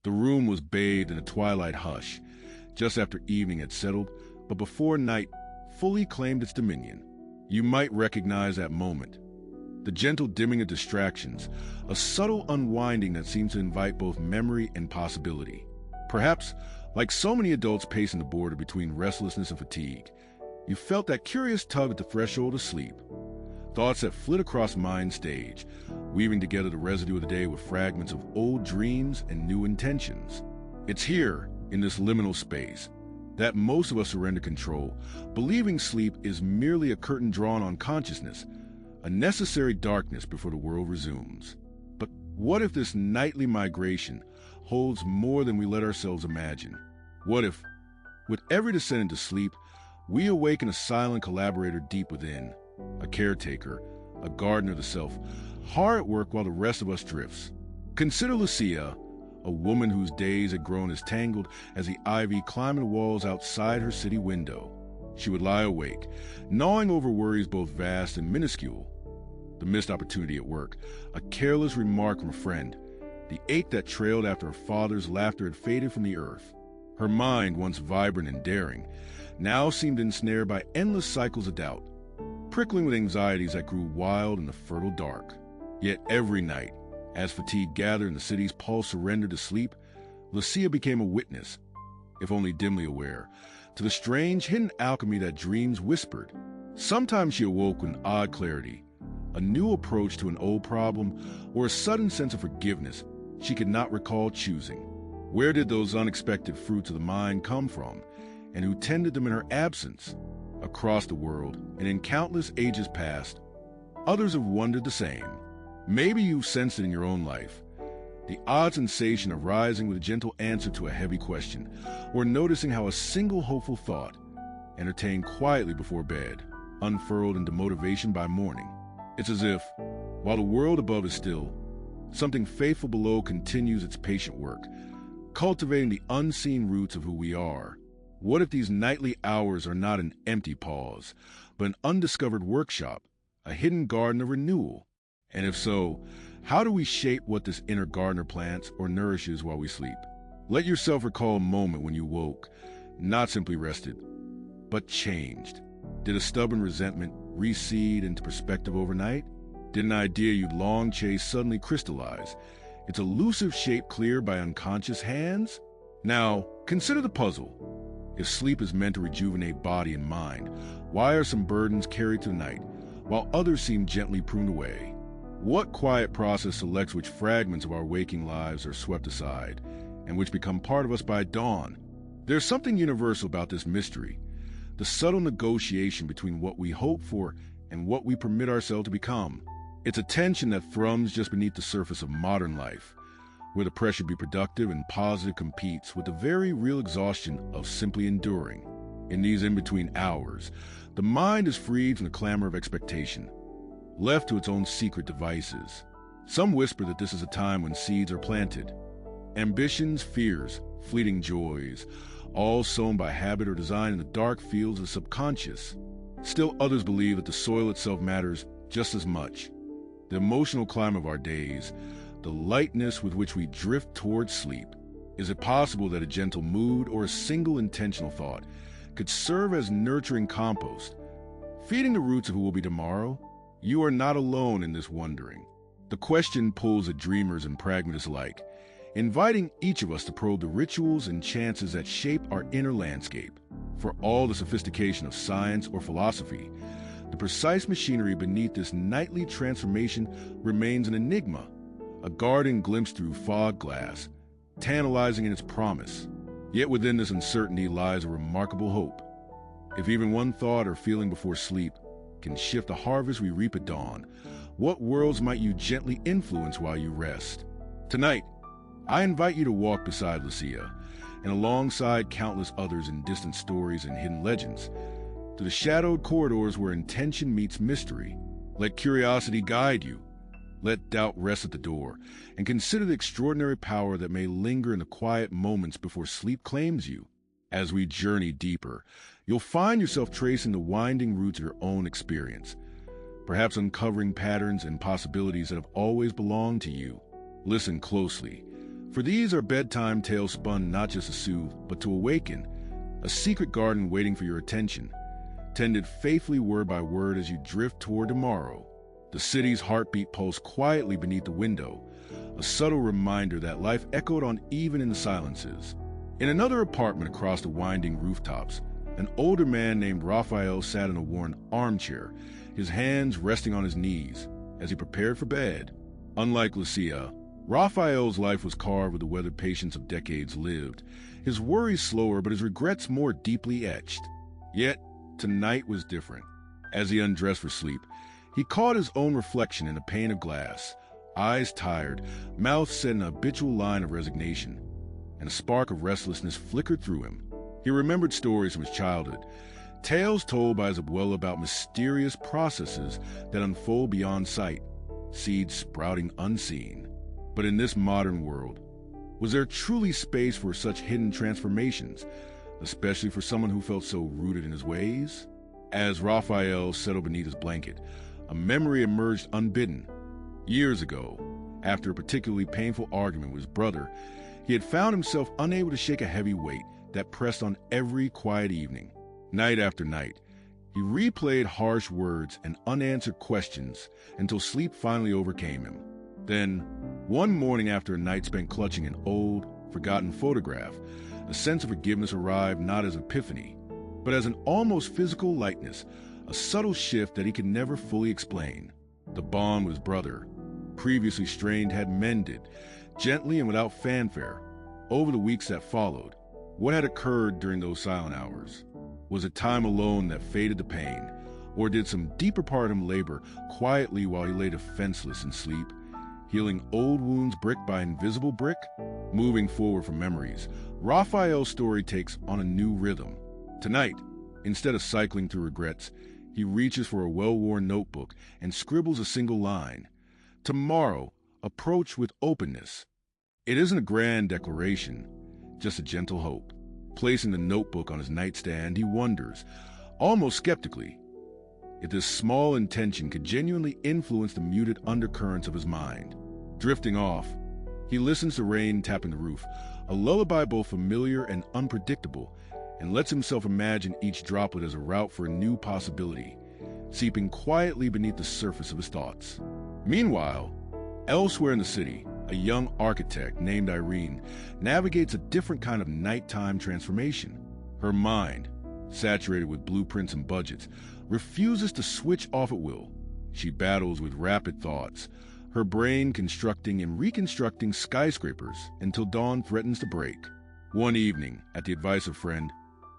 The room was bathed in a twilight hush, just after evening had settled, but before night fully claimed its dominion. You might recognize that moment. The gentle dimming of distractions, a subtle unwinding that seems to invite both memory and possibility. Perhaps, like so many adults pacing the border between restlessness and fatigue, you felt that curious tug at the threshold of sleep. Thoughts that flit across mind stage, weaving together the residue of the day with fragments of old dreams and new intentions. It's here, in this liminal space, that most of us surrender control, believing sleep is merely a curtain drawn on consciousness, a necessary darkness before the world resumes. But what if this nightly migration holds more than we let ourselves imagine? What if, with every descent into sleep, we awaken a silent collaborator deep within, a caretaker, a gardener of the self, hard at work while the rest of us drifts? Consider Lucia, a woman whose days had grown as tangled as the ivy climbing the walls outside her city window. She would lie awake, gnawing over worries both vast and minuscule. The missed opportunity at work, a careless remark from a friend, the ache that trailed after her father's laughter had faded from the earth. Her mind, once vibrant and daring, now seemed ensnared by endless cycles of doubt, prickling with anxieties that grew wild in the fertile dark. Yet every night, as fatigue gathered and the city's pulse surrendered to sleep, Lucia became a witness, if only dimly aware, to the strange hidden alchemy that dreams whispered. Sometimes she awoke with an odd clarity, a new approach to an old problem, or a sudden sense of forgiveness she could not recall choosing. Where did those unexpected fruits of the mind come from, and who tended them in her absence? Across the world, and in countless ages past, others have wondered the same. Maybe you've sensed it in your own life, the odd sensation of rising with a gentle answer to a heavy question, or noticing how a single hopeful thought, entertained quietly before bed, unfurled into motivation by morning. It's as if, while the world above is still, something faithful below continues its patient work, cultivating the unseen roots of who we are. What if these nightly hours are not an empty pause, but an undiscovered workshop, a hidden garden of renewal? And if so, how do we shape what this inner gardener plants or nourishes while we sleep? Let yourself recall a moment when you woke, not simply rested, but changed. Did a stubborn resentment reseed into perspective overnight? Did an idea you'd long chased suddenly crystallize, its elusive shape cleared by unconscious hands? Now, consider the puzzle. If sleep is meant to rejuvenate body and mind, why are some burdens carried to the night, while others seem gently pruned away? What quiet process selects which fragments of our waking lives are swept aside, and which become part of us by dawn? There's something universal about this mystery, the subtle negotiation between what we hope for and what we permit ourselves to become. It's a tension that thrums just beneath the surface of modern life, where the pressure to be productive and positive competes with the very real exhaustion of simply enduring. In these in-between hours, the mind is freed from the clamor of expectation, left to its own secret devices. Some whisper that this is a time when seeds are planted. Ambitions, fears, fleeting joys, all sown by habit or design in the dark fields of the subconscious. Still others believe that the soil itself matters just as much. The emotional climb of our days, the lightness with which we drift towards sleep. Is it possible that a gentle mood or a single intentional thought could serve as nurturing compost, feeding the roots of who will be tomorrow? You are not alone in this wondering. The question pulls at dreamers and pragmatists alike, inviting each of us to probe the rituals and chances that shape our inner landscape. For all the sophistication of science or philosophy, the precise machinery beneath this nightly transformation remains an enigma, a garden glimpsed through fog glass, tantalizing in its promise. Yet within this uncertainty lies a remarkable hope. If even one thought or feeling before sleep can shift the harvest we reap at dawn, what worlds might you gently influence while you rest? Tonight, I invite you to walk beside Lucia, and alongside countless others in distant stories and hidden legends, to the shadowed corridors where intention meets mystery. Let curiosity guide you. Let doubt rest at the door, and consider the extraordinary power that may linger in the quiet moments before sleep claims you. As we journey deeper, you'll find yourself tracing the winding roots of your own experience, perhaps uncovering patterns and possibilities that have always belonged to you. Listen closely, For these are bedtime tales spun not just to soothe, but to awaken, a secret garden waiting for your attention, tended faithfully word by word as you drift toward tomorrow. The city's heartbeat pulsed quietly beneath the window, a subtle reminder that life echoed on even in the silences. In another apartment across the winding rooftops, an older man named Raphael sat in a worn armchair, his hands resting on his knees as he prepared for bed. Unlike Lucia, Raphael's life was carved with the weathered patience of decades lived, his worries slower but his regrets more deeply etched. Yet, tonight was different. As he undressed for sleep, he caught his own reflection in a pane of glass, eyes tired, mouth set in a habitual line of resignation, and a spark of restlessness flickered through him. He remembered stories from his childhood, tales told by his abuela about mysterious processes that unfold beyond sight, seeds sprouting unseen. But in this modern world, was there truly space for such hidden transformations, especially for someone who felt so rooted in his ways? As Raphael settled beneath his blanket, a memory emerged unbidden. Years ago, after a particularly painful argument with his brother, he had found himself unable to shake a heavy weight that pressed on every quiet evening. Night after night, he replayed harsh words and unanswered questions until sleep finally overcame him. Then, one morning after a night spent clutching an old, forgotten photograph, a sense of forgiveness arrived not as an epiphany, but as an almost physical lightness, a subtle shift that he could never fully explain. The bond with his brother, previously strained, had mended, gently and without fanfare, over the weeks that followed. What had occurred during those silent hours? Was it time alone that faded the pain, or did some deeper part of him labor quietly while he lay defenseless in sleep, healing old wounds brick by invisible brick? Moving forward from memories, Raphael's story takes on a new rhythm. Tonight, instead of cycling through regrets, he reaches for a well-worn notebook and scribbles a single line. Tomorrow, approach with openness. It isn't a grand declaration, just a gentle hope. Placing the notebook on his nightstand, he wonders, almost skeptically, if this small intention could genuinely influence the muted undercurrents of his mind. Drifting off, he listens to rain tapping the roof, a lullaby both familiar and unpredictable, and lets himself imagine each droplet as a route for a new possibility, seeping quietly beneath the surface of his thoughts. Meanwhile, elsewhere in the city, a young architect named Irene navigates a different kind of nighttime transformation. Her mind, saturated with blueprints and budgets, refuses to switch off at will. She battles with rapid thoughts, her brain constructing and reconstructing skyscrapers until dawn threatens to break. One evening, at the advice of a friend,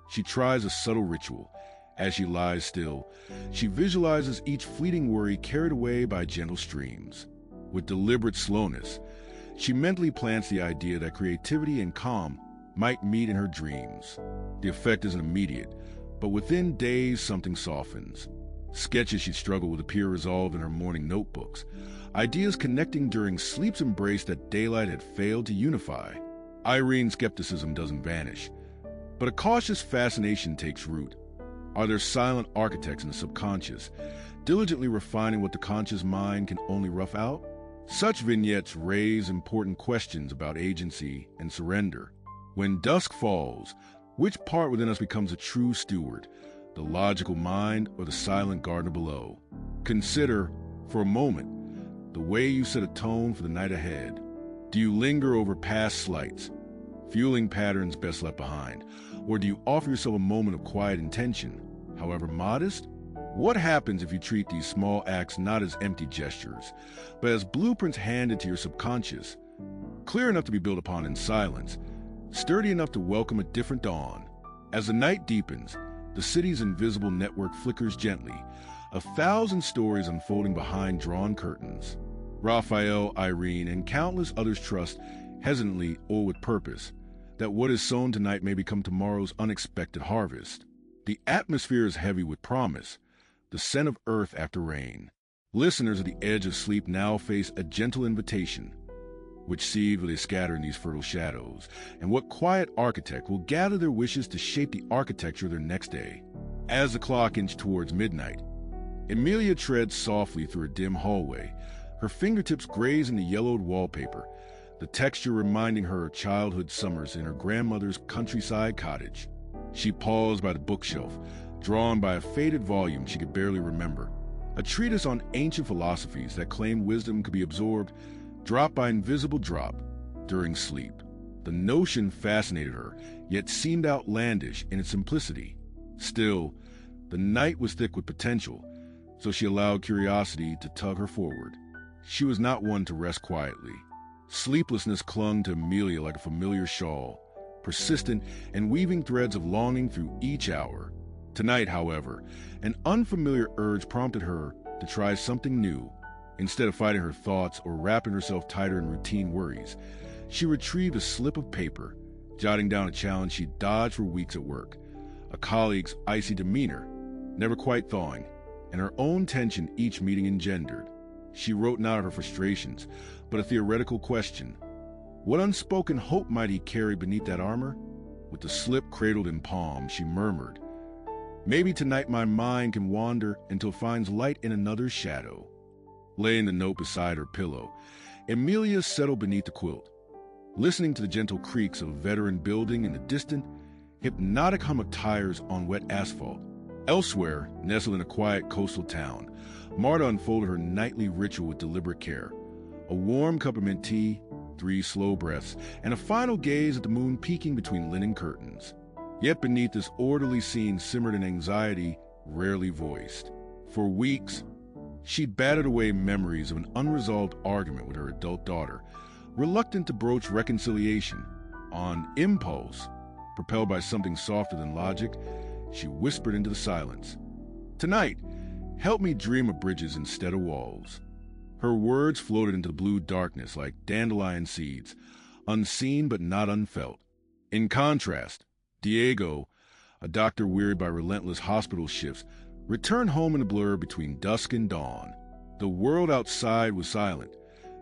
she tries a subtle ritual. As she lies still, she visualizes each fleeting worry carried away by gentle streams. With deliberate slowness, she mentally plants the idea that creativity and calm might meet in her dreams. The effect isn't immediate, but within days something softens. Sketches she'd struggled with appear resolved in her morning notebooks, ideas connecting during sleep's embrace that daylight had failed to unify. Irene's skepticism doesn't vanish, but a cautious fascination takes root. Are there silent architects in the subconscious, diligently refining what the conscious mind can only rough out? Such vignettes raise important questions about agency and surrender. When dusk falls, which part within us becomes a true steward, the logical mind or the silent gardener below? Consider, for a moment, the way you set a tone for the night ahead. Do you linger over past slights, fueling patterns best left behind, or do you offer yourself a moment of quiet intention, however modest? What happens if you treat these small acts not as empty gestures, but as blueprints handed to your subconscious, clear enough to be built upon in silence, sturdy enough to welcome a different dawn? As the night deepens, the city's invisible network flickers gently, 1,000 stories unfolding behind drawn curtains. Raphael, Irene, and countless others trust, hesitantly or with purpose, that what is sown tonight may become tomorrow's unexpected harvest. The atmosphere is heavy with promise, the scent of earth after rain. Listeners at the edge of sleep now face a gentle invitation. Which seed will they scatter in these fertile shadows, and what quiet architect will gather their wishes to shape the architecture of their next day? As the clock inched towards midnight, Emilia treads softly through a dim hallway, her fingertips grazing the yellowed wallpaper, the texture reminding her of childhood summers in her grandmother's countryside cottage. She paused by the bookshelf, drawn by a faded volume she could barely remember. A treatise on ancient philosophies that claimed wisdom could be absorbed drop by invisible drop during sleep. The notion fascinated her, yet seemed outlandish in its simplicity. Still, the night was thick with potential, so she allowed curiosity to tug her forward. She was not one to rest quietly. Sleeplessness clung to Amelia like a familiar shawl, persistent and weaving threads of longing through each hour. Tonight, however, an unfamiliar urge prompted her to try something new. Instead of fighting her thoughts or wrapping herself tighter in routine worries, she retrieved a slip of paper, jotting down a challenge she dodged for weeks at work, a colleague's icy demeanor, never quite thawing, and her own tension each meeting engendered. She wrote not her frustrations, but a theoretical question. What unspoken hope might he carry beneath that armor? With the slip cradled in palm, she murmured, "Maybe tonight my mind can wander until it finds light in another's shadow." Laying the note beside her pillow, Amelia settled beneath the quilt, listening to the gentle creaks of a veteran building and the distant, hypnotic hum of tires on wet asphalt. Elsewhere, nestled in a quiet coastal town, Marta unfolded her nightly ritual with deliberate care. A warm cup of mint tea, 3 slow breaths, and a final gaze at the moon peeking between linen curtains. Yet beneath this orderly scene simmered an anxiety rarely voiced. For weeks, she'd batted away memories of an unresolved argument with her adult daughter, reluctant to broach reconciliation. On impulse, propelled by something softer than logic, she whispered into the silence, "Tonight, help me dream of bridges instead of walls." Her words floated into the blue darkness like dandelion seeds, unseen but not unfelt. In contrast, Diego, a doctor wearied by relentless hospital shifts, returned home in a blur between dusk and dawn. The world outside was silent,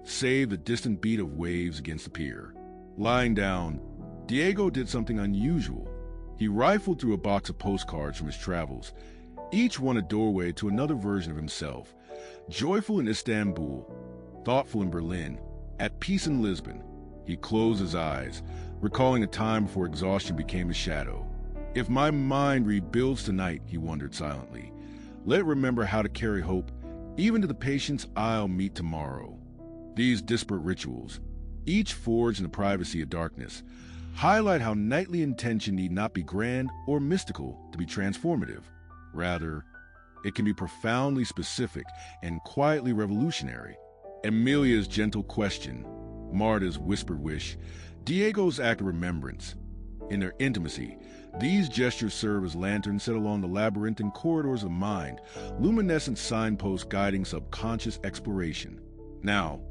save the distant beat of waves against the pier. Lying down, Diego did something unusual. He rifled through a box of postcards from his travels, each one a doorway to another version of himself. Joyful in Istanbul, thoughtful in Berlin, at peace in Lisbon, he closed his eyes, recalling a time before exhaustion became a shadow. If my mind rebuilds tonight, he wondered silently, let it remember how to carry hope even to the patients I'll meet tomorrow. These disparate rituals, each forged in the privacy of darkness, highlight how nightly intention need not be grand or mystical to be transformative. Rather, it can be profoundly specific and quietly revolutionary. Amelia's gentle question, Marta's whispered wish, Diego's act of remembrance. In their intimacy, these gestures serve as lanterns set along the labyrinthine corridors of mind, luminescent signposts guiding subconscious exploration. Now,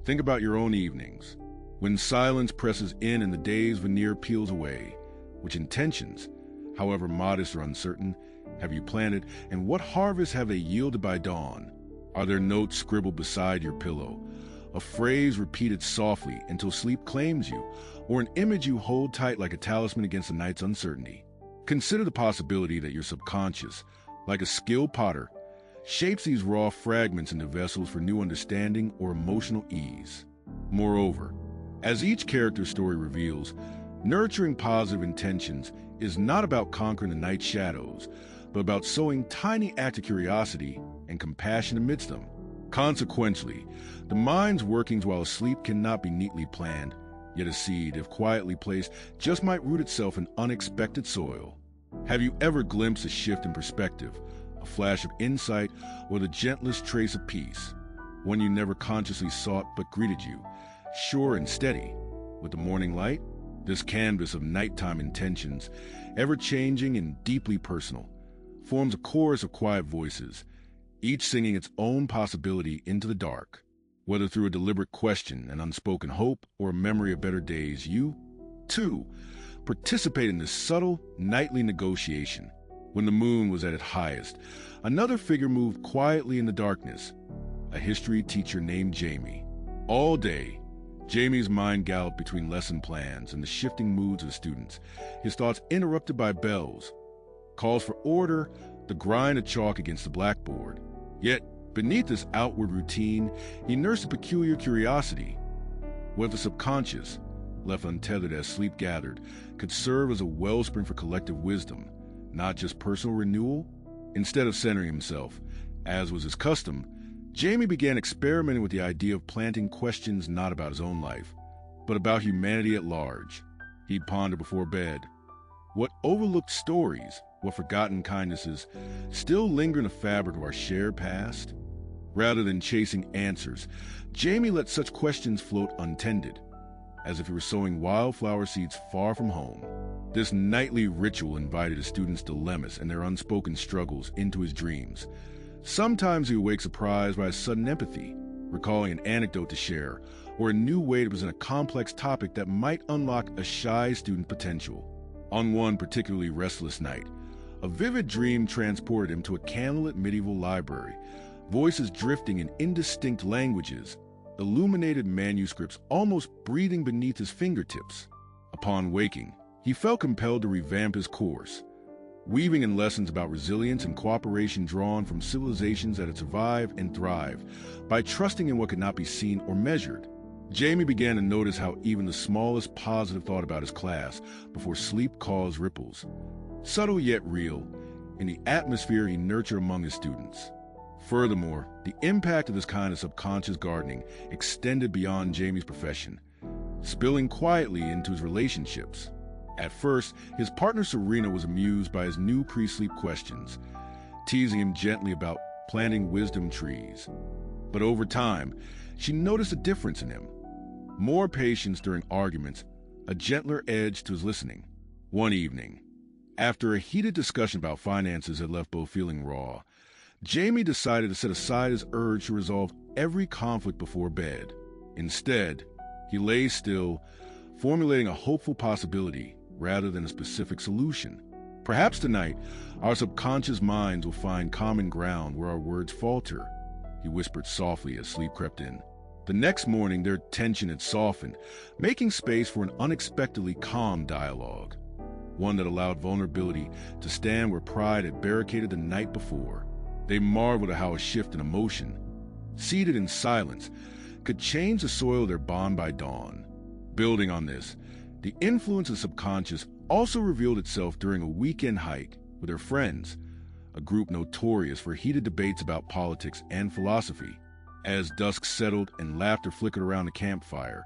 think about your own evenings. When silence presses in and the day's veneer peels away, which intentions, however modest or uncertain, have you planted, and what harvests have they yielded by dawn? Are there notes scribbled beside your pillow, a phrase repeated softly until sleep claims you, or an image you hold tight like a talisman against the night's uncertainty? Consider the possibility that your subconscious, like a skilled potter, shapes these raw fragments into vessels for new understanding or emotional ease. Moreover, as each character's story reveals, nurturing positive intentions is not about conquering the night's shadows, but about sowing tiny acts of curiosity and compassion amidst them. Consequently, the mind's workings while asleep cannot be neatly planned, yet a seed, if quietly placed, just might root itself in unexpected soil. Have you ever glimpsed a shift in perspective, a flash of insight, or the gentlest trace of peace? One you never consciously sought but greeted you, sure and steady. With the morning light, this canvas of nighttime intentions, ever-changing and deeply personal, forms a chorus of quiet voices, each singing its own possibility into the dark. Whether through a deliberate question, an unspoken hope, or a memory of better days, you, too, participate in this subtle, nightly negotiation. When the moon was at its highest, another figure moved quietly in the darkness, a history teacher named Jamie. All day, Jamie's mind galloped between lesson plans and the shifting moods of the students, his thoughts interrupted by bells, calls for order, the grind of chalk against the blackboard. Yet, beneath this outward routine, he nursed a peculiar curiosity. What if the subconscious, left untethered as sleep gathered, could serve as a wellspring for collective wisdom, not just personal renewal? Instead of centering himself, as was his custom, Jamie began experimenting with the idea of planting questions not about his own life, but about humanity at large. He'd ponder before bed. What overlooked stories, what forgotten kindnesses, still linger in the fabric of our shared past? Rather than chasing answers, Jamie let such questions float untended, as if he were sowing wildflower seeds far from home. This nightly ritual invited his students' dilemmas and their unspoken struggles into his dreams. Sometimes he would wake surprised by a sudden empathy, recalling an anecdote to share, or a new way to present a complex topic that might unlock a shy student potential. On one particularly restless night, a vivid dream transported him to a candlelit medieval library, voices drifting in indistinct languages, illuminated manuscripts almost breathing beneath his fingertips. Upon waking, he felt compelled to revamp his course, weaving in lessons about resilience and cooperation drawn from civilizations that had survived and thrived by trusting in what could not be seen or measured. Jamie began to notice how even the smallest positive thought about his class before sleep caused ripples, subtle yet real, in the atmosphere he nurtured among his students. Furthermore, the impact of this kind of subconscious gardening extended beyond Jamie's profession, spilling quietly into his relationships. At first, his partner Serena was amused by his new pre-sleep questions, teasing him gently about planting wisdom trees. But over time, she noticed a difference in him. More patience during arguments, a gentler edge to his listening. One evening, after a heated discussion about finances had left both feeling raw, Jamie decided to set aside his urge to resolve every conflict before bed. Instead, he lay still, formulating a hopeful possibility rather than a specific solution. Perhaps tonight, our subconscious minds will find common ground where our words falter, he whispered softly as sleep crept in. The next morning, their tension had softened, making space for an unexpectedly calm dialogue, one that allowed vulnerability to stand where pride had barricaded the night before. They marveled at how a shift in emotion, seated in silence, could change the soil of their bond by dawn. Building on this, the influence of the subconscious also revealed itself during a weekend hike with their friends, a group notorious for heated debates about politics and philosophy. As dusk settled and laughter flickered around the campfire,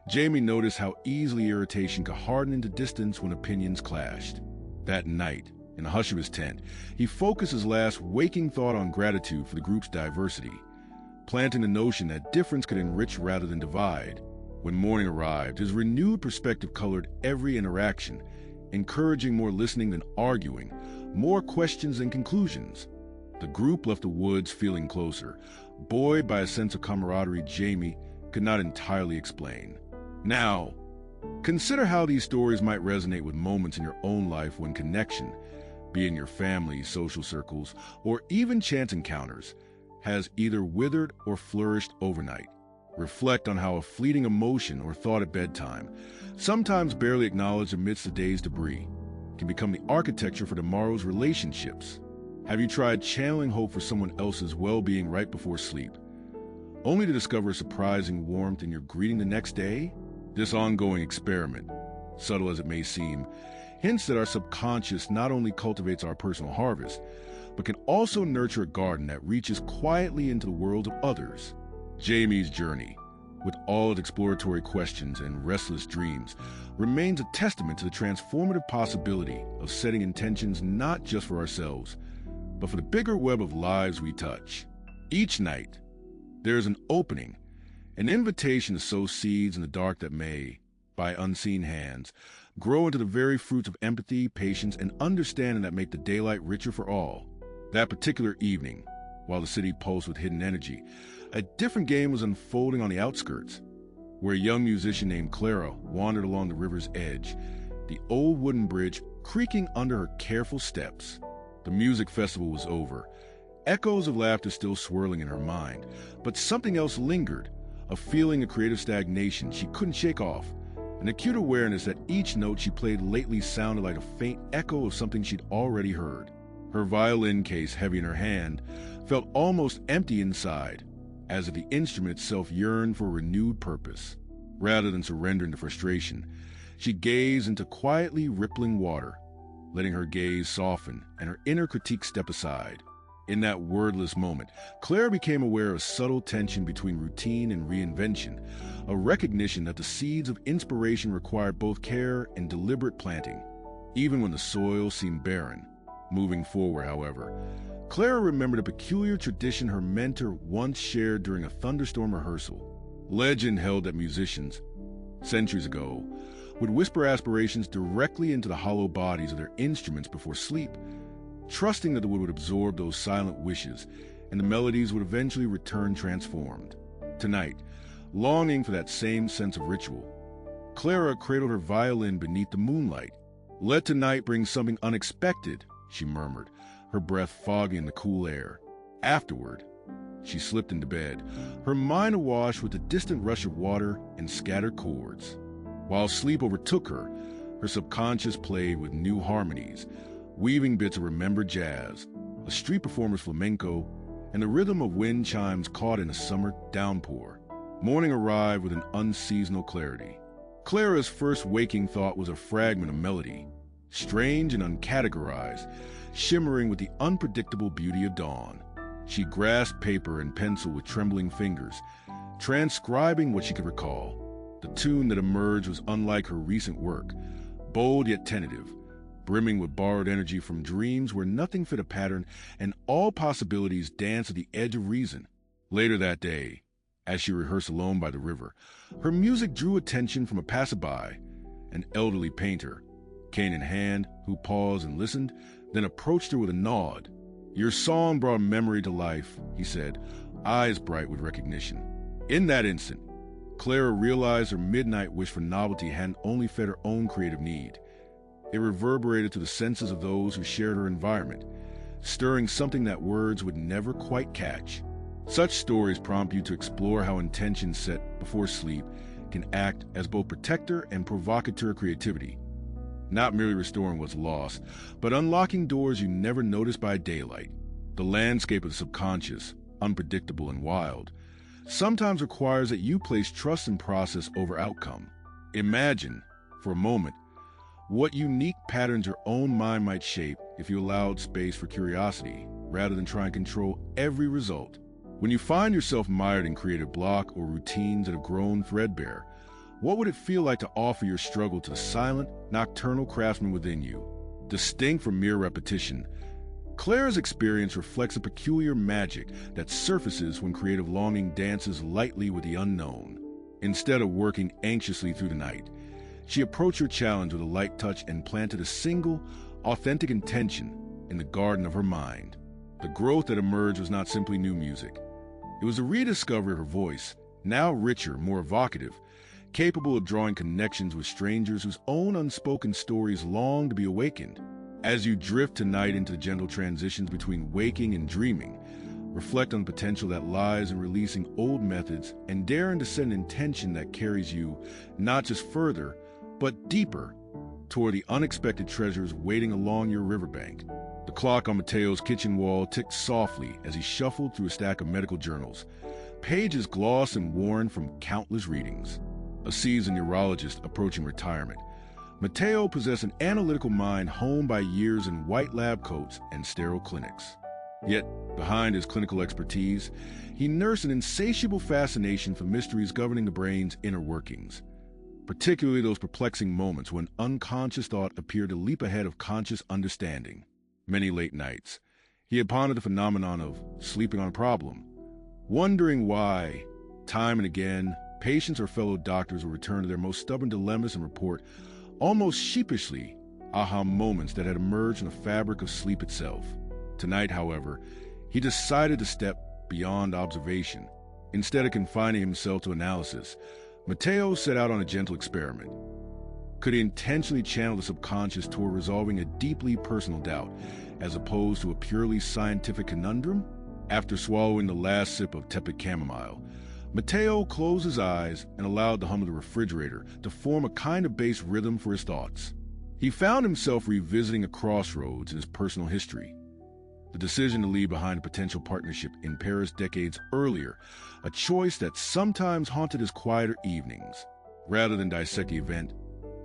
Jamie noticed how easily irritation could harden into distance when opinions clashed. That night, in the hush of his tent, he focused his last waking thought on gratitude for the group's diversity, planting the notion that difference could enrich rather than divide. When morning arrived, his renewed perspective colored every interaction, encouraging more listening than arguing, more questions than conclusions. The group left the woods feeling closer, buoyed by a sense of camaraderie Jamie could not entirely explain. Now, consider how these stories might resonate with moments in your own life when connection, be it in your family, social circles, or even chance encounters, has either withered or flourished overnight. Reflect on how a fleeting emotion or thought at bedtime, sometimes barely acknowledged amidst the day's debris, can become the architecture for tomorrow's relationships. Have you tried channeling hope for someone else's well-being right before sleep, only to discover a surprising warmth in your greeting the next day? This ongoing experiment, subtle as it may seem, hints that our subconscious not only cultivates our personal harvest, but can also nurture a garden that reaches quietly into the world of others. Jamie's journey, with all its exploratory questions and restless dreams, remains a testament to the transformative possibility of setting intentions not just for ourselves, but for the bigger web of lives we touch. Each night, there is an opening, an invitation to sow seeds in the dark that may, by unseen hands, grow into the very fruits of empathy, patience, and understanding that make the daylight richer for all. That particular evening, while the city pulsed with hidden energy, a different game was unfolding on the outskirts, where a young musician named Clara wandered along the river's edge, the old wooden bridge creaking under her careful steps. The music festival was over, echoes of laughter still swirling in her mind, but something else lingered, a feeling of creative stagnation she couldn't shake off, an acute awareness that each note she played lately sounded like a faint echo of something she'd already heard. Her violin case, heavy in her hand, felt almost empty inside, as if the instrument itself yearned for a renewed purpose. Rather than surrendering to frustration, she gazed into quietly rippling water, letting her gaze soften and her inner critique step aside. In that wordless moment, Clara became aware of subtle tension between routine and reinvention, a recognition that the seeds of inspiration required both care and deliberate planting, even when the soil seemed barren. Moving forward, however, Clara remembered a peculiar tradition her mentor once shared during a thunderstorm rehearsal. Legend held that musicians, centuries ago, would whisper aspirations directly into the hollow bodies of their instruments before sleep, trusting that the wood would absorb those silent wishes and the melodies would eventually return transformed. Tonight, longing for that same sense of ritual, Clara cradled her violin beneath the moonlight. "Let tonight bring something unexpected," she murmured, her breath foggy in the cool air. Afterward, she slipped into bed, her mind awash with the distant rush of water and scattered chords. While sleep overtook her, her subconscious played with new harmonies, weaving bits of remembered jazz, a street performer's flamenco, and the rhythm of wind chimes caught in a summer downpour. Morning arrived with an unseasonal clarity. Clara's first waking thought was a fragment of melody, strange and uncategorized, shimmering with the unpredictable beauty of dawn. She grasped paper and pencil with trembling fingers, transcribing what she could recall. The tune that emerged was unlike her recent work, bold yet tentative, brimming with borrowed energy from dreams where nothing fit a pattern and all possibilities danced at the edge of reason. Later that day, as she rehearsed alone by the river, her music drew attention from a passerby, an elderly painter, cane in hand, who paused and listened, then approached her with a nod. "Your song brought a memory to life," he said, eyes bright with recognition. In that instant, Clara realized her midnight wish for novelty hadn't only fed her own creative need. It reverberated to the senses of those who shared her environment, stirring something that words would never quite catch. Such stories prompt you to explore how intention set before sleep can act as both protector and provocateur creativity, not merely restoring what's lost, but unlocking doors you never noticed by daylight. The landscape of the subconscious, unpredictable and wild, sometimes requires that you place trust in process over outcome. Imagine, for a moment, what unique patterns your own mind might shape if you allowed space for curiosity, rather than try and control every result. When you find yourself mired in creative block or routines that have grown threadbare, what would it feel like to offer your struggle to the silent, nocturnal craftsman within you? Distinct from mere repetition, Clara's experience reflects a peculiar magic that surfaces when creative longing dances lightly with the unknown. Instead of working anxiously through the night, she approached her challenge with a light touch and planted a single, authentic intention in the garden of her mind. The growth that emerged was not simply new music. It was a rediscovery of her voice, now richer, more evocative, capable of drawing connections with strangers whose own unspoken stories long to be awakened. As you drift tonight into the gentle transitions between waking and dreaming, reflect on the potential that lies in releasing old methods and daring to set an intention that carries you not just further, but deeper toward the unexpected treasures waiting along your riverbank. The clock on Mateo's kitchen wall ticked softly as he shuffled through a stack of medical journals, pages glossed and worn from countless readings. A seasoned neurologist approaching retirement, Mateo possessed an analytical mind honed by years in white lab coats and sterile clinics. Yet, behind his clinical expertise, he nursed an insatiable fascination for mysteries governing the brain's inner workings, particularly those perplexing moments when unconscious thought appeared to leap ahead of conscious understanding. Many late nights, he had pondered the phenomenon of sleeping on a problem, wondering why, time and again, patients or fellow doctors would return to their most stubborn dilemmas and report, almost sheepishly, aha moments that had emerged from the fabric of sleep itself. Tonight, however, he decided to step beyond observation. Instead of confining himself to analysis, Mateo set out on a gentle experiment. Could he intentionally channel the subconscious toward resolving a deeply personal doubt, as opposed to a purely scientific conundrum? After swallowing the last sip of tepid chamomile, Mateo closed his eyes and allowed the hum of the refrigerator to form a kind of bass rhythm for his thoughts. He found himself revisiting a crossroads in his personal history. The decision to leave behind a potential partnership in Paris decades earlier, a choice that sometimes haunted his quieter evenings. Rather than dissect the event,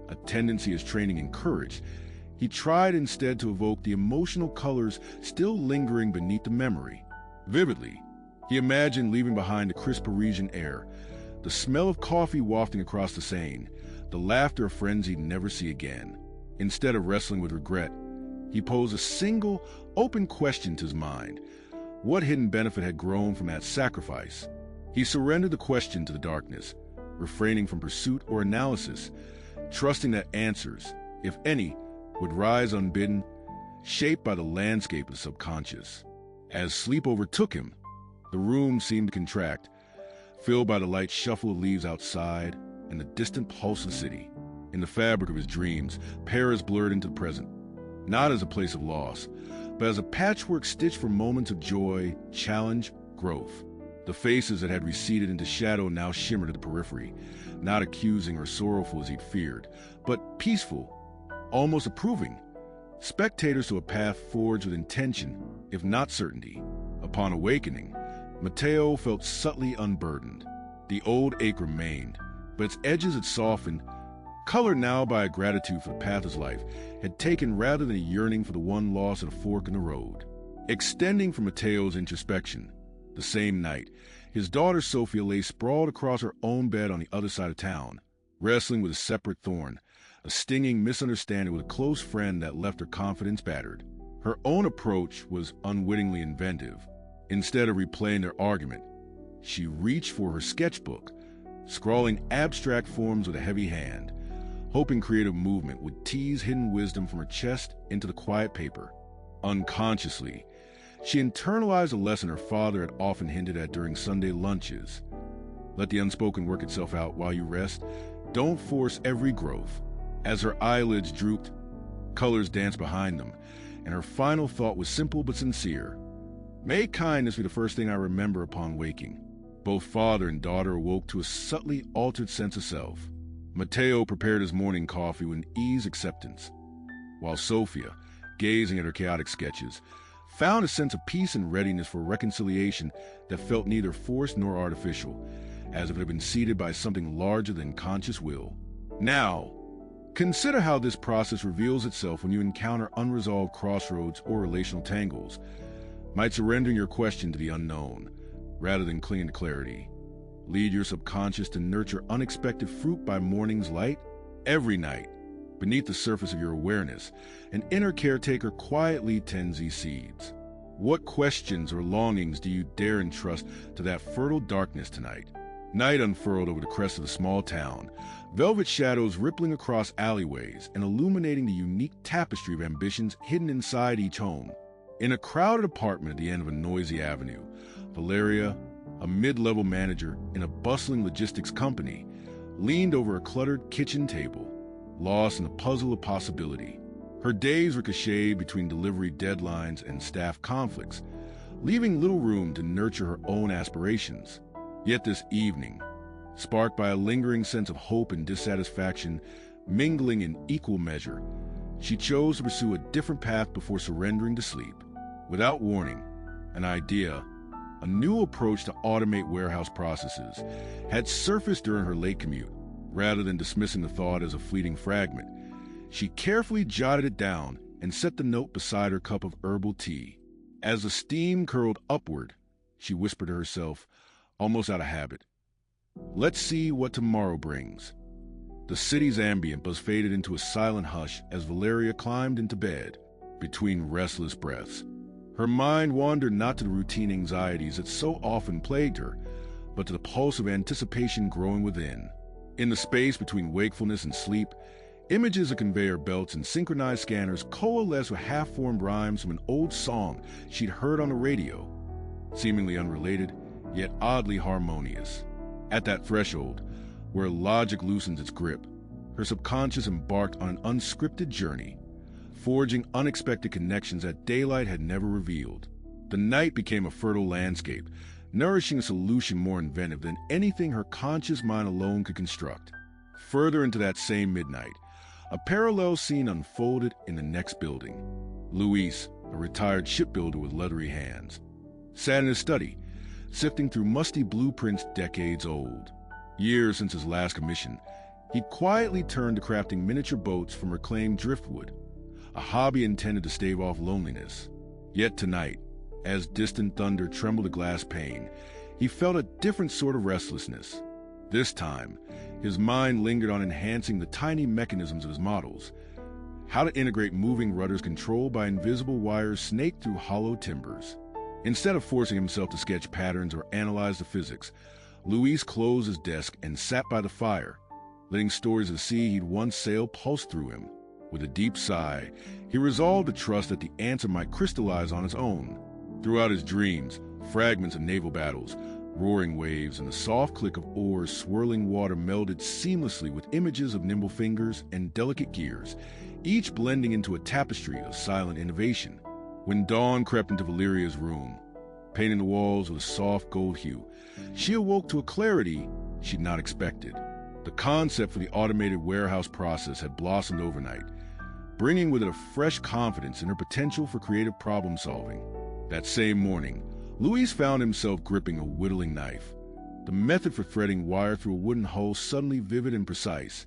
a tendency his training encouraged, he tried instead to evoke the emotional colors still lingering beneath the memory. Vividly, he imagined leaving behind the crisp Parisian air, the smell of coffee wafting across the Seine, the laughter of friends he'd never see again. Instead of wrestling with regret, he posed a single, open question to his mind. What hidden benefit had grown from that sacrifice? He surrendered the question to the darkness, refraining from pursuit or analysis, trusting that answers, if any, would rise unbidden, shaped by the landscape of the subconscious. As sleep overtook him, the room seemed to contract, filled by the light shuffle of leaves outside and the distant pulse of the city. In the fabric of his dreams, Paris blurred into the present, not as a place of loss, but as a patchwork stitched for moments of joy, challenge, growth. The faces that had receded into shadow now shimmered at the periphery, not accusing or sorrowful as he'd feared, but peaceful, almost approving, spectators to a path forged with intention, if not certainty. Upon awakening, Matteo felt subtly unburdened. The old ache remained, but its edges had softened, colored now by a gratitude for the path his life had taken rather than a yearning for the one lost at a fork in the road. Extending from Matteo's introspection, the same night, his daughter Sophia lay sprawled across her own bed on the other side of town, wrestling with a separate thorn, a stinging misunderstanding with a close friend that left her confidence battered. Her own approach was unwittingly inventive. Instead of replaying their argument, she reached for her sketchbook, scrawling abstract forms with a heavy hand, hoping creative movement would tease hidden wisdom from her chest into the quiet paper. Unconsciously, she internalized a lesson her father had often hinted at during Sunday lunches. Let the unspoken work itself out while you rest. Don't force every growth. As her eyelids drooped, colors danced behind them, and her final thought was simple but sincere. May kindness be the first thing I remember upon waking. Both father and daughter awoke to a subtly altered sense of self. Matteo prepared his morning coffee with an eased acceptance, while Sophia, gazing at her chaotic sketches, found a sense of peace and readiness for reconciliation that felt neither forced nor artificial, as if it had been seeded by something larger than conscious will. Now, consider how this process reveals itself when you encounter unresolved crossroads or relational tangles. Might surrendering your question to the unknown, rather than clinging to clarity, lead your subconscious to nurture unexpected fruit by morning's light? Every night, beneath the surface of your awareness, an inner caretaker quietly tends these seeds. What questions or longings do you dare entrust to that fertile darkness tonight? Night unfurled over the crest of the small town, velvet shadows rippling across alleyways and illuminating the unique tapestry of ambitions hidden inside each home. In a crowded apartment at the end of a noisy avenue, Valeria, a mid-level manager in a bustling logistics company, leaned over a cluttered kitchen table, lost in the puzzle of possibility. Her days ricocheted between delivery deadlines and staff conflicts, leaving little room to nurture her own aspirations. Yet this evening, sparked by a lingering sense of hope and dissatisfaction mingling in equal measure, she chose to pursue a different path before surrendering to sleep. Without warning, an idea, a new approach to automate warehouse processes, had surfaced during her late commute. Rather than dismissing the thought as a fleeting fragment, she carefully jotted it down and set the note beside her cup of herbal tea. As the steam curled upward, she whispered to herself, almost out of habit, "Let's see what tomorrow brings." The city's ambient was faded into a silent hush as Valeria climbed into bed, between restless breaths. Her mind wandered not to the routine anxieties that so often plagued her, but to the pulse of anticipation growing within. In the space between wakefulness and sleep, images of conveyor belts and synchronized scanners coalesced with half-formed rhymes from an old song she'd heard on the radio, seemingly unrelated, yet oddly harmonious. At that threshold, where logic loosens its grip, her subconscious embarked on an unscripted journey, forging unexpected connections that daylight had never revealed. The night became a fertile landscape, nourishing a solution more inventive than anything her conscious mind alone could construct. Further into that same midnight, a parallel scene unfolded in the next building. Luis, a retired shipbuilder with leathery hands, sat in his study, sifting through musty blueprints decades old. Years since his last commission, He quietly turned to crafting miniature boats from reclaimed driftwood, a hobby intended to stave off loneliness. Yet tonight, as distant thunder trembled a glass pane, he felt a different sort of restlessness. This time, his mind lingered on enhancing the tiny mechanisms of his models, how to integrate moving rudders controlled by invisible wires snaked through hollow timbers. Instead of forcing himself to sketch patterns or analyze the physics, Luis closed his desk and sat by the fire, letting stories of the sea he'd once sailed pulse through him. With a deep sigh, he resolved to trust that the answer might crystallize on its own. Throughout his dreams, fragments of naval battles, roaring waves, and the soft click of oars swirling water melded seamlessly with images of nimble fingers and delicate gears, each blending into a tapestry of silent innovation. When dawn crept into Valeria's room, painting the walls with a soft gold hue, she awoke to a clarity she'd not expected. The concept for the automated warehouse process had blossomed overnight, bringing with it a fresh confidence in her potential for creative problem-solving. That same morning, Luis found himself gripping a whittling knife, the method for threading wire through a wooden hull suddenly vivid and precise,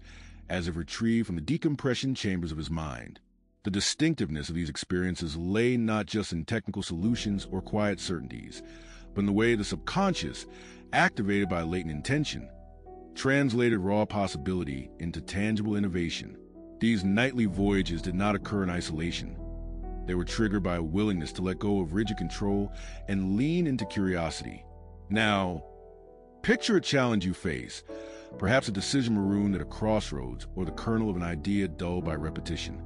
as if retrieved from the decompression chambers of his mind. The distinctiveness of these experiences lay not just in technical solutions or quiet certainties, but in the way the subconscious, activated by latent intention, translated raw possibility into tangible innovation. These nightly voyages did not occur in isolation. They were triggered by a willingness to let go of rigid control and lean into curiosity. Now, picture a challenge you face, perhaps a decision marooned at a crossroads or the kernel of an idea dulled by repetition.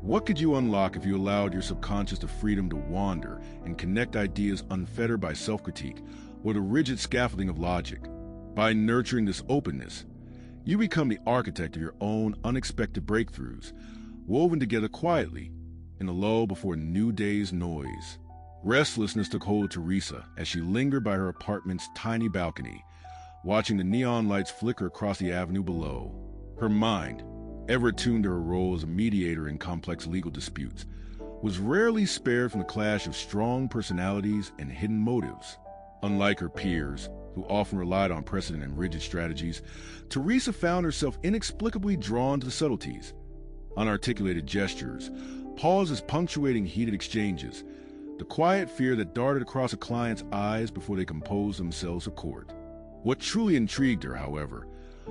What could you unlock if you allowed your subconscious the freedom to wander and connect ideas unfettered by self-critique or the rigid scaffolding of logic? By nurturing this openness, you become the architect of your own unexpected breakthroughs, woven together quietly in the lull before a new day's noise. Restlessness took hold of Teresa as she lingered by her apartment's tiny balcony, watching the neon lights flicker across the avenue below. Her mind, ever attuned to her role as a mediator in complex legal disputes, was rarely spared from the clash of strong personalities and hidden motives. Unlike her peers, who often relied on precedent and rigid strategies, Teresa found herself inexplicably drawn to the subtleties, unarticulated gestures, pauses punctuating heated exchanges, the quiet fear that darted across a client's eyes before they composed themselves for court. What truly intrigued her, however,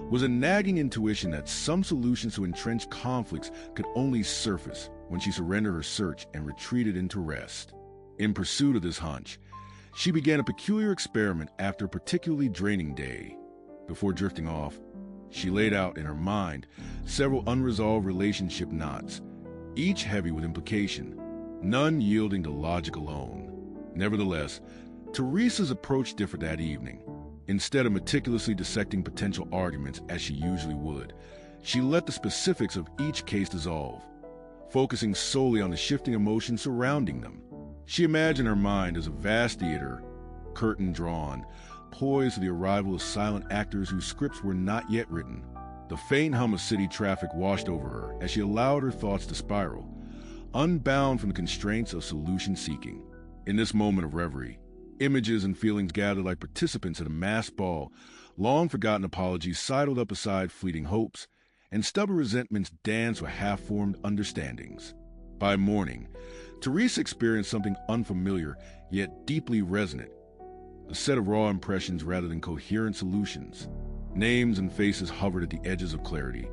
was a nagging intuition that some solutions to entrenched conflicts could only surface when she surrendered her search and retreated into rest. In pursuit of this hunch, she began a peculiar experiment after a particularly draining day. Before drifting off, she laid out in her mind several unresolved relationship knots, each heavy with implication, none yielding to logic alone. Nevertheless, Teresa's approach differed that evening. Instead of meticulously dissecting potential arguments as she usually would, she let the specifics of each case dissolve, focusing solely on the shifting emotions surrounding them. She imagined her mind as a vast theater, curtain drawn, poised for the arrival of silent actors whose scripts were not yet written. The faint hum of city traffic washed over her as she allowed her thoughts to spiral, unbound from the constraints of solution-seeking. In this moment of reverie, images and feelings gathered like participants at a masked ball, long-forgotten apologies sidled up beside fleeting hopes, and stubborn resentments danced with half-formed understandings. By morning, Teresa experienced something unfamiliar yet deeply resonant, a set of raw impressions rather than coherent solutions. Names and faces hovered at the edges of clarity,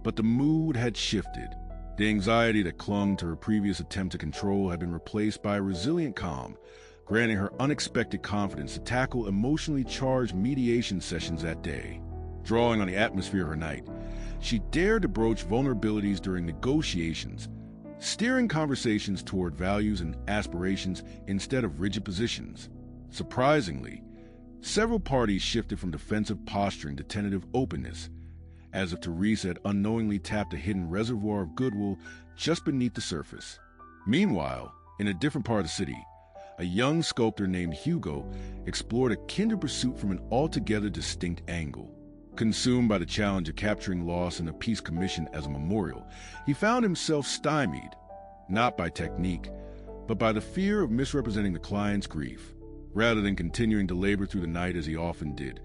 but the mood had shifted. The anxiety that clung to her previous attempt to control had been replaced by a resilient calm, granting her unexpected confidence to tackle emotionally charged mediation sessions that day. Drawing on the atmosphere of her night, she dared to broach vulnerabilities during negotiations, steering conversations toward values and aspirations instead of rigid positions. Surprisingly, several parties shifted from defensive posturing to tentative openness, as if Teresa had unknowingly tapped a hidden reservoir of goodwill just beneath the surface. Meanwhile, in a different part of the city, a young sculptor named Hugo explored a kindred pursuit from an altogether distinct angle. Consumed by the challenge of capturing loss in a peace commission as a memorial, he found himself stymied, not by technique, but by the fear of misrepresenting the client's grief. Rather than continuing to labor through the night as he often did,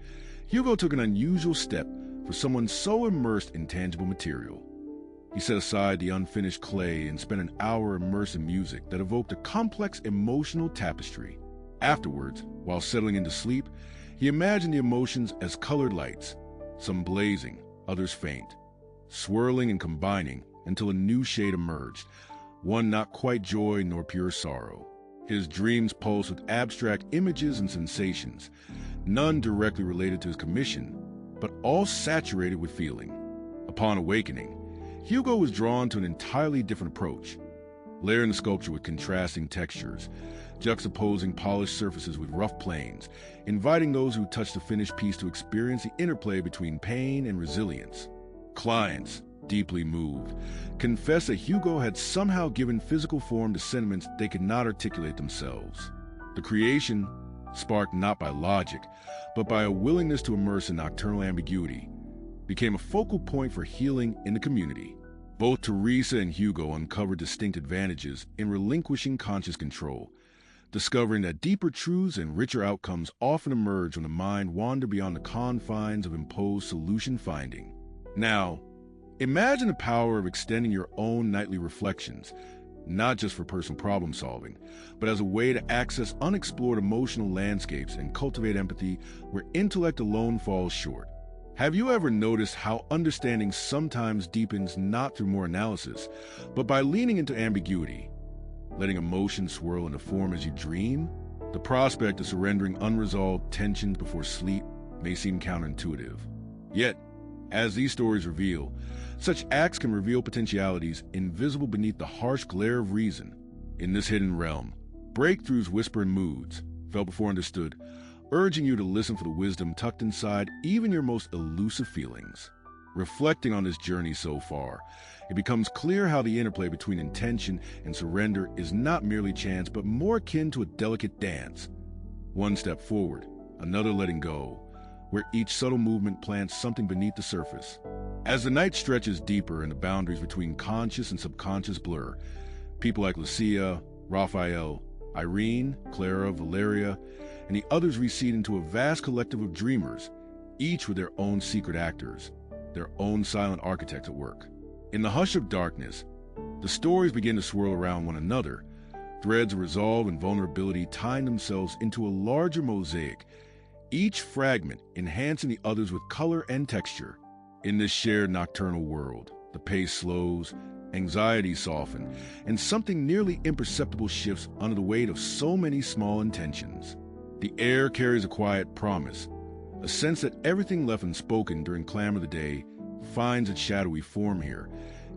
Hugo took an unusual step, for someone so immersed in tangible material. He set aside the unfinished clay and spent an hour immersed in music that evoked a complex emotional tapestry. Afterwards, while settling into sleep, he imagined the emotions as colored lights, some blazing, others faint, swirling and combining until a new shade emerged, one not quite joy nor pure sorrow. His dreams pulsed with abstract images and sensations, none directly related to his commission, but all saturated with feeling. Upon awakening, Hugo was drawn to an entirely different approach, layering the sculpture with contrasting textures, juxtaposing polished surfaces with rough planes, inviting those who touched the finished piece to experience the interplay between pain and resilience. Clients, deeply moved, confessed that Hugo had somehow given physical form to sentiments they could not articulate themselves. The creation, sparked not by logic, but by a willingness to immerse in nocturnal ambiguity, became a focal point for healing in the community. Both Teresa and Hugo uncovered distinct advantages in relinquishing conscious control, discovering that deeper truths and richer outcomes often emerge when the mind wanders beyond the confines of imposed solution finding. Now, imagine the power of extending your own nightly reflections, not just for personal problem solving, but as a way to access unexplored emotional landscapes and cultivate empathy where intellect alone falls short. Have you ever noticed how understanding sometimes deepens not through more analysis, but by leaning into ambiguity, letting emotions swirl into form as you dream? The prospect of surrendering unresolved tensions before sleep may seem counterintuitive. Yet, as these stories reveal, such acts can reveal potentialities invisible beneath the harsh glare of reason. In this hidden realm, breakthroughs whisper in moods, felt before understood, urging you to listen for the wisdom tucked inside even your most elusive feelings. Reflecting on this journey so far, it becomes clear how the interplay between intention and surrender is not merely chance, but more akin to a delicate dance. One step forward, another letting go, where each subtle movement plants something beneath the surface. As the night stretches deeper and the boundaries between conscious and subconscious blur, people like Lucia, Raphael, Irene, Clara, Valeria, and the others recede into a vast collective of dreamers, each with their own secret actors, their own silent architects at work. In the hush of darkness, the stories begin to swirl around one another, threads of resolve and vulnerability tying themselves into a larger mosaic, each fragment enhancing the others with color and texture. In this shared nocturnal world, the pace slows, anxiety softens, and something nearly imperceptible shifts under the weight of so many small intentions. The air carries a quiet promise, a sense that everything left unspoken during clamor of the day finds its shadowy form here,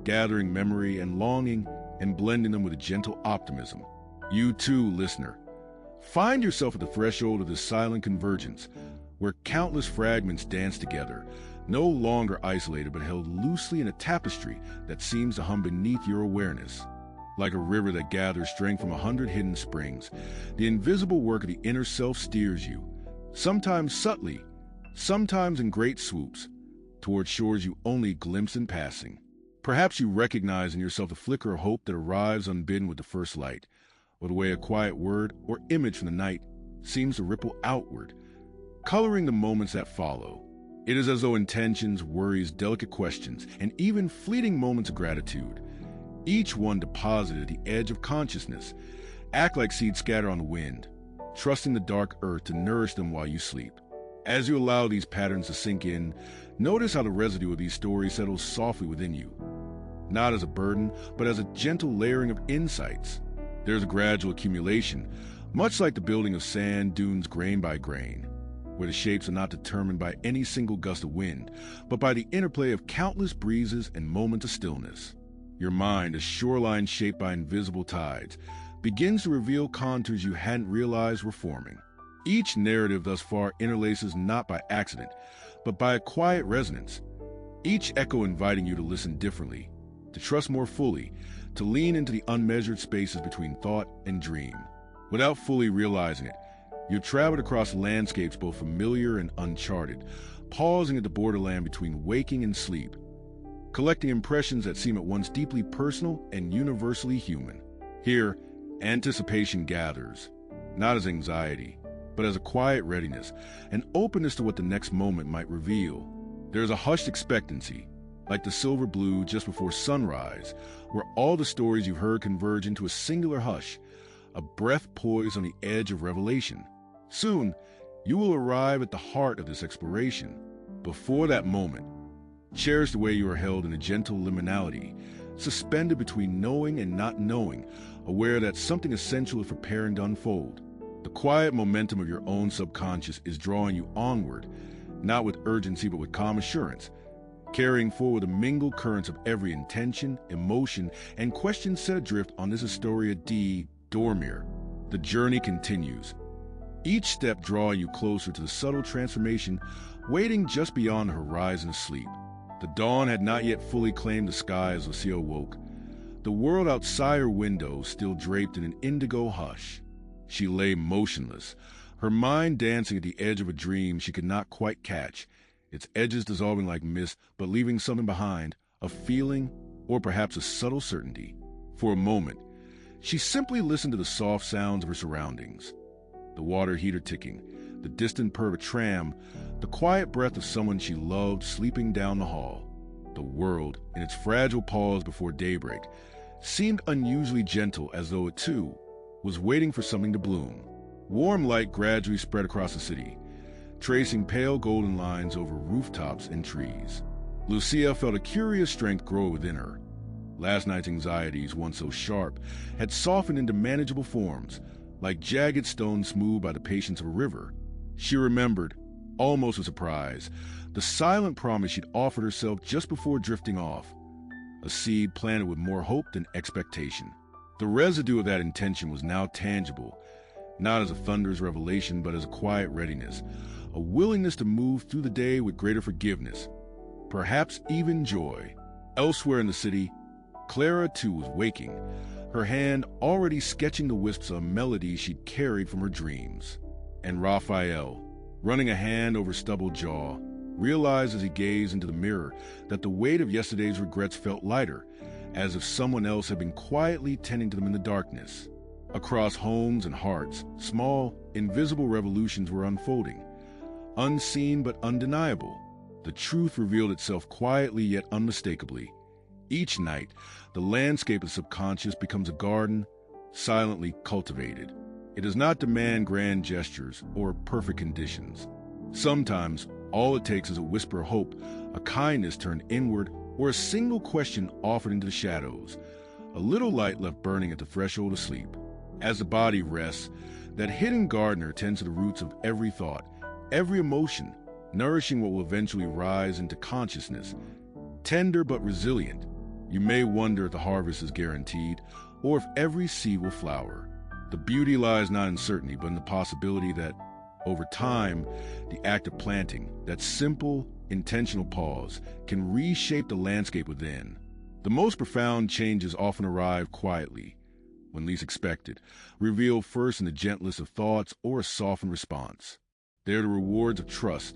gathering memory and longing and blending them with a gentle optimism. You too, listener, find yourself at the threshold of this silent convergence, where countless fragments dance together, no longer isolated but held loosely in a tapestry that seems to hum beneath your awareness. Like a river that gathers strength from 100 hidden springs, the invisible work of the inner self steers you, sometimes subtly, sometimes in great swoops, toward shores you only glimpse in passing. Perhaps you recognize in yourself the flicker of hope that arrives unbidden with the first light, or the way a quiet word or image from the night seems to ripple outward, coloring the moments that follow. It is as though intentions, worries, delicate questions, and even fleeting moments of gratitude, each one deposited at the edge of consciousness, act like seeds scattered on the wind, trusting the dark earth to nourish them while you sleep. As you allow these patterns to sink in, notice how the residue of these stories settles softly within you, not as a burden, but as a gentle layering of insights. There's a gradual accumulation, much like the building of sand dunes grain by grain, where the shapes are not determined by any single gust of wind, but by the interplay of countless breezes and moments of stillness. Your mind, a shoreline shaped by invisible tides, begins to reveal contours you hadn't realized were forming. Each narrative thus far interlaces not by accident, but by a quiet resonance, each echo inviting you to listen differently, to trust more fully, to lean into the unmeasured spaces between thought and dream. Without fully realizing it, you've traveled across landscapes both familiar and uncharted, pausing at the borderland between waking and sleep, collecting impressions that seem at once deeply personal and universally human. Here, anticipation gathers, not as anxiety, but as a quiet readiness, an openness to what the next moment might reveal. There is a hushed expectancy, like the silver blue just before sunrise, where all the stories you've heard converge into a singular hush, a breath poised on the edge of revelation. Soon, you will arrive at the heart of this exploration. Before that moment, cherish the way you are held in a gentle liminality, suspended between knowing and not knowing, aware that something essential is preparing to unfold. The quiet momentum of your own subconscious is drawing you onward, not with urgency but with calm assurance, carrying forward the mingled currents of every intention, emotion, and question set adrift on this Astoria D. Dormir. The journey continues, each step drawing you closer to the subtle transformation waiting just beyond the horizon of sleep. The dawn had not yet fully claimed the sky as Lucille woke, the world outside her window still draped in an indigo hush. She lay motionless, her mind dancing at the edge of a dream she could not quite catch, its edges dissolving like mist but leaving something behind, a feeling or perhaps a subtle certainty. For a moment, she simply listened to the soft sounds of her surroundings. The water heater ticking, the distant purr of a tram, the quiet breath of someone she loved sleeping down the hall. The world, in its fragile pause before daybreak, seemed unusually gentle, as though it too was waiting for something to bloom. Warm light gradually spread across the city, tracing pale golden lines over rooftops and trees. Lucia felt a curious strength grow within her. Last night's anxieties, once so sharp, had softened into manageable forms, like jagged stones smoothed by the patience of a river. She remembered, almost with surprise, the silent promise she'd offered herself just before drifting off, a seed planted with more hope than expectation. The residue of that intention was now tangible, not as a thunderous revelation, but as a quiet readiness, a willingness to move through the day with greater forgiveness, perhaps even joy. Elsewhere in the city, Clara, too, was waking, her hand already sketching the wisps of a melody she'd carried from her dreams. And Raphael, running a hand over stubbled jaw, realized as he gazed into the mirror that the weight of yesterday's regrets felt lighter, as if someone else had been quietly tending to them in the darkness. Across homes and hearts, small, invisible revolutions were unfolding, unseen but undeniable. The truth revealed itself quietly yet unmistakably. Each night, the landscape of the subconscious becomes a garden, silently cultivated. It does not demand grand gestures or perfect conditions. Sometimes, all it takes is a whisper of hope, a kindness turned inward, or a single question offered into the shadows, a little light left burning at the threshold of sleep. As the body rests, that hidden gardener tends to the roots of every thought, every emotion, nourishing what will eventually rise into consciousness. Tender but resilient, you may wonder if the harvest is guaranteed, or if every seed will flower. The beauty lies not in certainty, but in the possibility that, over time, the act of planting, that simple, intentional pause, can reshape the landscape within. The most profound changes often arrive quietly, when least expected, revealed first in the gentlest of thoughts or a softened response. They are the rewards of trust,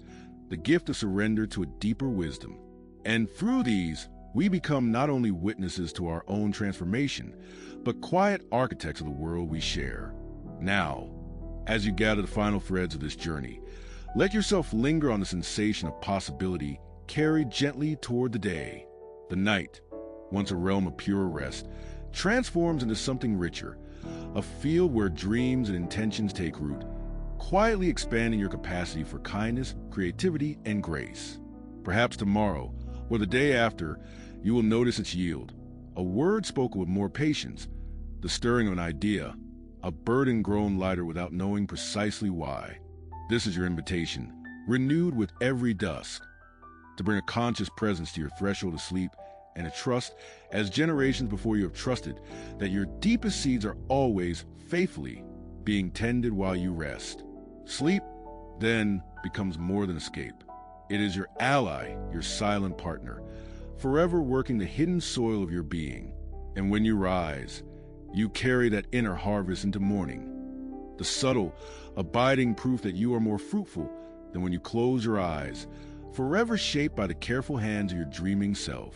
the gift of surrender to a deeper wisdom. And through these, we become not only witnesses to our own transformation, but quiet architects of the world we share. Now, as you gather the final threads of this journey, let yourself linger on the sensation of possibility carried gently toward the day. The night, once a realm of pure rest, transforms into something richer, a field where dreams and intentions take root, quietly expanding your capacity for kindness, creativity, and grace. Perhaps tomorrow, or the day after, you will notice its yield, a word spoken with more patience, the stirring of an idea, a burden grown lighter without knowing precisely why. This is your invitation, renewed with every dusk, to bring a conscious presence to your threshold of sleep and a trust, as generations before you have trusted, that your deepest seeds are always faithfully being tended while you rest. Sleep, then, becomes more than escape. It is your ally, your silent partner, forever working the hidden soil of your being. And when you rise, you carry that inner harvest into morning, the subtle, abiding proof that you are more fruitful than when you close your eyes, forever shaped by the careful hands of your dreaming self.